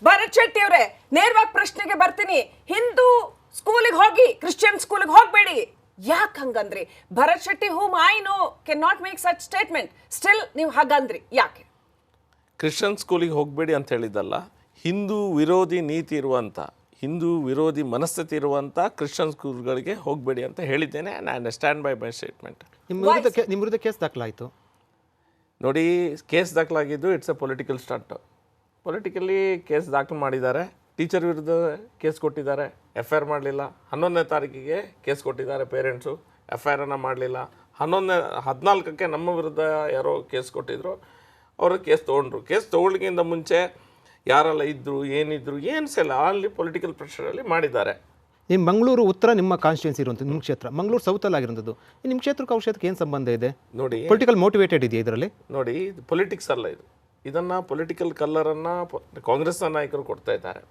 ಭರತ್ ಶೆಟ್ಟಿ ಅವರೇ, ನೇರವಾಗಿ ಪ್ರಶ್ನೆಗೆ ಬರ್ತೀನಿ. ಹಿಂದೂ ಸ್ಕೂಲಿಗೆ ಹೋಗಿ ಕ್ರಿಶ್ಚಿಯನ್ ಸ್ಕೂಲಿಗೆ ಹೋಗ್ಬೇಡಿ, ಯಾಕೆ ಹಂಗಂದ್ರಿ? Bharat Shetty whom I know can not make such statement, still ನೀವು ಹಾಗಂದ್ರಿ, ಯಾಕೆ? ಕ್ರಿಶ್ಚಿಯನ್ ಸ್ಕೂಲಿಗೆ ಹೋಗಬೇಡಿ ಅಂತ ಹೇಳಿದ್ದಲ್ಲ, ಹಿಂದೂ ವಿರೋಧಿ ನೀತಿ ಇರುವಂಥ, ಹಿಂದೂ ವಿರೋಧಿ ಮನಸ್ಥಿತಿ ಇರುವಂಥ ಕ್ರಿಶ್ಚಿಯನ್ ಸ್ಕೂಲ್ಗಳಿಗೆ ಹೋಗಬೇಡಿ ಅಂತ ಹೇಳಿದ್ದೇನೆ. I understand by my statement. ನಿಮ್ಮ ವಿರುದ್ಧ ಕೇಸ್ ದಾಖಲಾಯಿತು ನೋಡಿ. ಕೇಸ್ ದಾಖಲಾಗಿದ್ದು it's a political stunt. Politically case ದಾಖಲು ಮಾಡಿದ್ದಾರೆ. ಟೀಚರ್ ವಿರುದ್ಧ ಕೇಸ್ ಕೊಟ್ಟಿದ್ದಾರೆ, FIR ಮಾಡಲಿಲ್ಲ. 11ನೇ ತಾರೀಕಿಗೆ ಕೇಸ್ ಕೊಟ್ಟಿದ್ದಾರೆ ಪೇರೆಂಟ್ಸು, FIR ಮಾಡಲಿಲ್ಲ. 14ಕ್ಕೆ ನಮ್ಮ ವಿರುದ್ಧ ಯಾರೋ ಕೇಸ್ ಕೊಟ್ಟಿದ್ರು, ಅವರು ಕೇಸ್ ತೊಗೊಂಡ್ರು. ಕೇಸ್ ತೊಗೊಳ್ಳಿಗಿಂತ ಮುಂಚೆ ಯಾರೆಲ್ಲ ಇದ್ದರು, ಏನಿದ್ರು, ಏನು ಸಲ್ಲ ಅಲ್ಲಿ ಪೊಲಿಟಿಕಲ್ ಪ್ರೆಷರಲ್ಲಿ ಮಾಡಿದ್ದಾರೆ. ನಿಮ್ಮ ಮಂಗಳೂರು ಉತ್ತರ ನಿಮ್ಮ ಕಾನ್ಸ್ಟಿಟ್ಯೂನ್ಸಿ ಇರುವಂಥದ್ದು, ನಿಮ್ಮ ಕ್ಷೇತ್ರ. ಮಂಗಳೂರು ಸೌತಲ್ಲಿ ಆಗಿರೋದು. ನಿಮ್ಮ ಕ್ಷೇತ್ರಕ್ಕೆ ಅವ್ರ ಕ್ಷೇತ್ರಕ್ಕೆ ಏನು ಸಂಬಂಧ ಇದೆ? ನೋಡಿ, ಪೊಲಿಟಿಕಲ್ ಮೋಟಿವೇಟೆಡ್ ಇದೆಯಾ ಇದರಲ್ಲಿ? ನೋಡಿ, ಇದು ಪೊಲಿಟಿಕ್ಸ್ ಅಲ್ಲ ಇದು. ಇದನ್ನು ಪೊಲಿಟಿಕಲ್ ಕಲ್ಲರನ್ನು ಕಾಂಗ್ರೆಸ್ನ ನಾಯಕರು ಕೊಡ್ತಾ ಇದ್ದಾರೆ.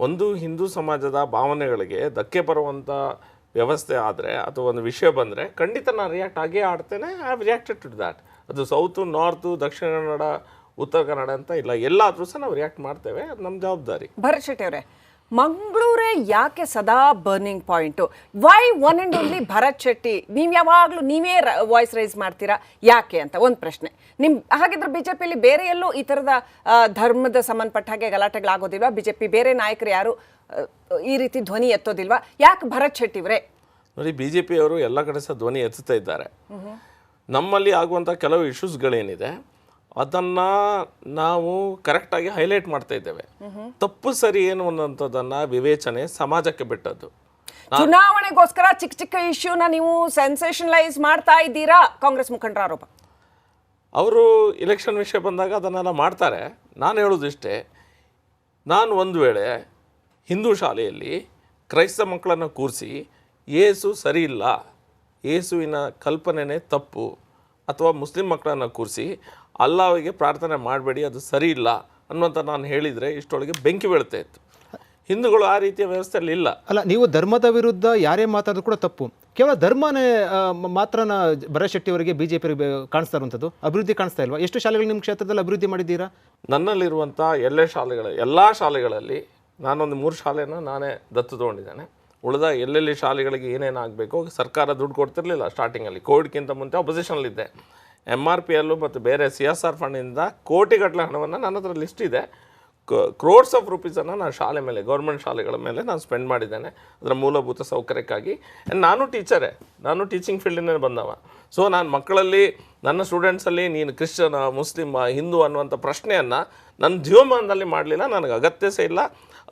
ಒಂದು ಹಿಂದೂ ಸಮಾಜದ ಭಾವನೆಗಳಿಗೆ ಧಕ್ಕೆ ಬರುವಂಥ ವ್ಯವಸ್ಥೆ ಆದರೆ ಅಥವಾ ಒಂದು ವಿಷಯ ಬಂದರೆ ಖಂಡಿತ ನಾನು ರಿಯಾಕ್ಟ್ ಆಗೇ ಆಡ್ತೇನೆ. I have reacted to that. ಅದು ಸೌತು, ನಾರ್ತು, ದಕ್ಷಿಣ ಕನ್ನಡ, ಉತ್ತರ ಕನ್ನಡ ಅಂತ ಇಲ್ಲ, ಎಲ್ಲಾದರೂ ಸಹ ನಾವು ರಿಯಾಕ್ಟ್ ಮಾಡ್ತೇವೆ. ಅದು ನಮ್ಮ ಜವಾಬ್ದಾರಿ. ಭರತ್ ಶೆಟ್ಟಿ ಅವರೇ, ಮಂಗಳೂರೇ ಯಾಕೆ ಸದಾ burning point? Why one and only Bharat Shetty? ನೀವು ಯಾವಾಗಲೂ ನೀವೇ ವಾಯ್ಸ್ ರೈಸ್ ಮಾಡ್ತೀರಾ, ಯಾಕೆ ಅಂತ ಒಂದು ಪ್ರಶ್ನೆ. ಹಾಗಿದ್ರೆ BJPಯಲ್ಲಿ ಬೇರೆ ಎಲ್ಲೂ ಈ ಥರದ ಧರ್ಮದ ಸಂಬಂಧಪಟ್ಟ ಹಾಗೆ ಗಲಾಟೆಗಳಾಗೋದಿಲ್ವಾ? BJP ಬೇರೆ ನಾಯಕರು ಯಾರು ಈ ರೀತಿ ಧ್ವನಿ ಎತ್ತೋದಿಲ್ವಾ? ಯಾಕೆ ಭರತ್ ಶೆಟ್ಟಿ ಅವರೇ? ನೋಡಿ, BJP ಅವರು ಎಲ್ಲ ಕಡೆ ಸಹ ಧ್ವನಿ ಎತ್ತುತ್ತಾ ಇದ್ದಾರೆ. ನಮ್ಮಲ್ಲಿ ಆಗುವಂಥ ಕೆಲವು ಇಶ್ಯೂಸ್ಗಳೇನಿದೆ ಅದನ್ನು ನಾವು ಕರೆಕ್ಟಾಗಿ ಹೈಲೈಟ್ ಮಾಡ್ತಾ ಇದ್ದೇವೆ. ತಪ್ಪು ಸರಿ ಏನು ಅನ್ನೋಂಥದ್ದನ್ನು ವಿವೇಚನೆ ಸಮಾಜಕ್ಕೆ ಬಿಟ್ಟದ್ದು. ಚುನಾವಣೆಗೋಸ್ಕರ ಚಿಕ್ಕ ಚಿಕ್ಕ ಇಶ್ಯೂನ ನೀವು ಸೆನ್ಸೇಷನಲೈಸ್ ಮಾಡ್ತಾ ಇದ್ದೀರಾ, ಕಾಂಗ್ರೆಸ್ ಮುಖಂಡರ ಆರೋಪ. ಅವರು ಇಲೆಕ್ಷನ್ ವಿಷಯ ಬಂದಾಗ ಅದನ್ನೆಲ್ಲ ಮಾಡ್ತಾರೆ. ನಾನು ಹೇಳೋದಿಷ್ಟೇ, ನಾನು ಒಂದು ವೇಳೆ ಹಿಂದೂ ಶಾಲೆಯಲ್ಲಿ ಕ್ರೈಸ್ತ ಮಕ್ಕಳನ್ನು ಕೂರಿಸಿ ಯೇಸು ಸರಿ ಇಲ್ಲ, ಯೇಸುವಿನ ಕಲ್ಪನೆನೇ ತಪ್ಪು, ಅಥವಾ ಮುಸ್ಲಿಂ ಮಕ್ಕಳನ್ನು ಕೂರಿಸಿ ಅಲ್ಲಾವಿಗೆ ಪ್ರಾರ್ಥನೆ ಮಾಡಬೇಡಿ, ಅದು ಸರಿ ಇಲ್ಲ ಅನ್ನುವಂಥ ನಾನು ಹೇಳಿದರೆ ಇಷ್ಟೊಳಗೆ ಬೆಂಕಿ ಬೀಳ್ತಾ ಇತ್ತು. ಹಿಂದೂಗಳು ಆ ರೀತಿಯ ವ್ಯವಸ್ಥೆಯಲ್ಲಿ ಇಲ್ಲ. ಅಲ್ಲ, ನೀವು ಧರ್ಮದ ವಿರುದ್ಧ ಯಾರೇ ಮಾತಾಡೋದು ಕೂಡ ತಪ್ಪು. ಕೇವಲ ಧರ್ಮನೇ ಮಾತ್ರನ ಭರತ್ ಶೆಟ್ಟಿ ಅವರಿಗೆ BJP ಕಾಣಿಸ್ತಾ ಇರುವಂಥದ್ದು, ಅಭಿವೃದ್ಧಿ ಕಾಣಿಸ್ತಾ ಇಲ್ವಾ? ಎಷ್ಟು ಶಾಲೆಗಳು ನಿಮ್ಮ ಕ್ಷೇತ್ರದಲ್ಲಿ ಅಭಿವೃದ್ಧಿ ಮಾಡಿದ್ದೀರಾ? ನನ್ನಲ್ಲಿರುವಂಥ ಎಲ್ಲ ಶಾಲೆಗಳಲ್ಲಿ ನಾನೊಂದು 3 ಶಾಲೆಯನ್ನು ನಾನೇ ದತ್ತು ತೊಗೊಂಡಿದ್ದೇನೆ. ಉಳಿದ ಎಲ್ಲೆಲ್ಲಿ ಶಾಲೆಗಳಿಗೆ ಏನೇನು ಆಗಬೇಕು ಸರ್ಕಾರ ದುಡ್ಡು ಕೊಡ್ತಿರಲಿಲ್ಲ. ಸ್ಟಾರ್ಟಿಂಗಲ್ಲಿ ಕೋವಿಡ್ಗಿಂತ ಮುಂಚೆ ಅಪೋಸಿಷನಲ್ಲಿದ್ದೆ. MRPಯಲ್ಲೂ ಮತ್ತು ಬೇರೆ CSR ಫಂಡಿಂದ ಕೋಟಿಗಟ್ಟಲೆ ಹಣವನ್ನು ನನ್ನ ಹತ್ರ ಲಿಸ್ಟ್ ಇದೆ. ಕ್ರೋರ್ಸ್ ಆಫ್ ರುಪೀಸನ್ನು ನಾನು ಶಾಲೆ ಮೇಲೆ, ಗೌರ್ಮೆಂಟ್ ಶಾಲೆಗಳ ಮೇಲೆ ನಾನು ಸ್ಪೆಂಡ್ ಮಾಡಿದ್ದೇನೆ, ಅದರ ಮೂಲಭೂತ ಸೌಕರ್ಯಕ್ಕಾಗಿ. ನಾನು ಟೀಚರೇ, ನಾನು ಟೀಚಿಂಗ್ ಫೀಲ್ಡಿಂದ ಬಂದವ. ಸೊ ನಾನು ಮಕ್ಕಳಲ್ಲಿ, ನನ್ನ ಸ್ಟೂಡೆಂಟ್ಸಲ್ಲಿ ನೀನು ಕ್ರಿಶ್ಚಿಯನ್, ಮುಸ್ಲಿಮ್, ಹಿಂದೂ ಅನ್ನುವಂಥ ಪ್ರಶ್ನೆಯನ್ನು ನನ್ನ ಜೀವಮಾನದಲ್ಲಿ ಮಾಡಲಿಲ್ಲ, ನನಗೆ ಅಗತ್ಯ ಸಹ ಇಲ್ಲ.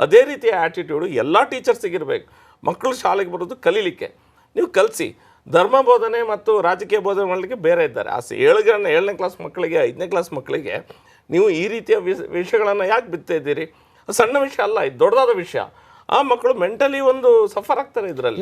ಅದೇ ರೀತಿಯ ಆ್ಯಟಿಟ್ಯೂಡು ಎಲ್ಲ ಟೀಚರ್ಸಿಗಿರಬೇಕು. ಮಕ್ಕಳು ಶಾಲೆಗೆ ಬರೋದು ಕಲೀಲಿಕ್ಕೆ, ನೀವು ಕಲಿಸಿ. ಧರ್ಮ ಬೋಧನೆ ಮತ್ತು ರಾಜಕೀಯ ಬೋಧನೆ ಮಾಡಲಿಕ್ಕೆ ಬೇರೆ ಇದ್ದಾರೆ. ಆ 7ನೇ ಕ್ಲಾಸ್ ಮಕ್ಕಳಿಗೆ, 5ನೇ ಕ್ಲಾಸ್ ಮಕ್ಕಳಿಗೆ ನೀವು ಈ ರೀತಿಯ ವಿಷಯಗಳನ್ನು ಯಾಕೆ ಬಿತ್ತಾ ಇದ್ದೀರಿ? ಸಣ್ಣ ವಿಷಯ ಅಲ್ಲ, ಇದು ದೊಡ್ಡದಾದ ವಿಷಯ. ಆ ಮಕ್ಕಳು ಮೆಂಟಲಿ ಒಂದು ಸಫರ್ ಆಗ್ತಾರೆ ಇದರಲ್ಲಿ.